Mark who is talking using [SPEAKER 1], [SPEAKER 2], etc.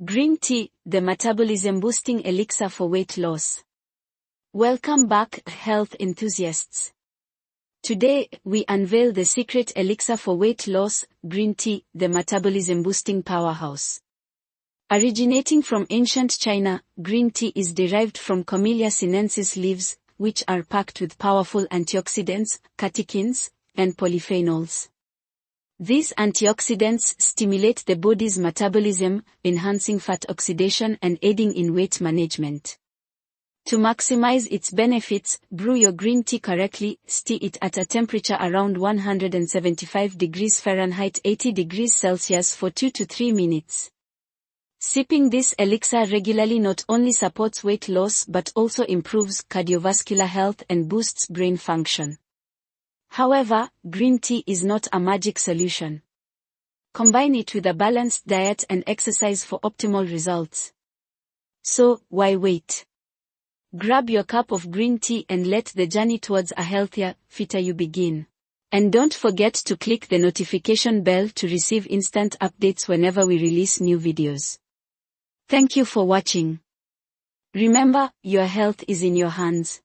[SPEAKER 1] Green tea, the metabolism-boosting elixir for weight loss. Welcome back, health enthusiasts. Today, we unveil the secret elixir for weight loss, green tea, the metabolism-boosting powerhouse. Originating from ancient China, green tea is derived from Camellia sinensis leaves, which are packed with powerful antioxidants, catechins, and polyphenols. These antioxidants stimulate the body's metabolism, enhancing fat oxidation and aiding in weight management. To maximize its benefits, brew your green tea correctly, stir it at a temperature around 175 degrees Fahrenheit 80 degrees Celsius for 2 to 3 minutes. Sipping this elixir regularly not only supports weight loss but also improves cardiovascular health and boosts brain function. However, green tea is not a magic solution. Combine it with a balanced diet and exercise for optimal results. So, why wait? Grab your cup of green tea and let the journey towards a healthier, fitter you begin. And don't forget to click the notification bell to receive instant updates whenever we release new videos. Thank you for watching. Remember, your health is in your hands.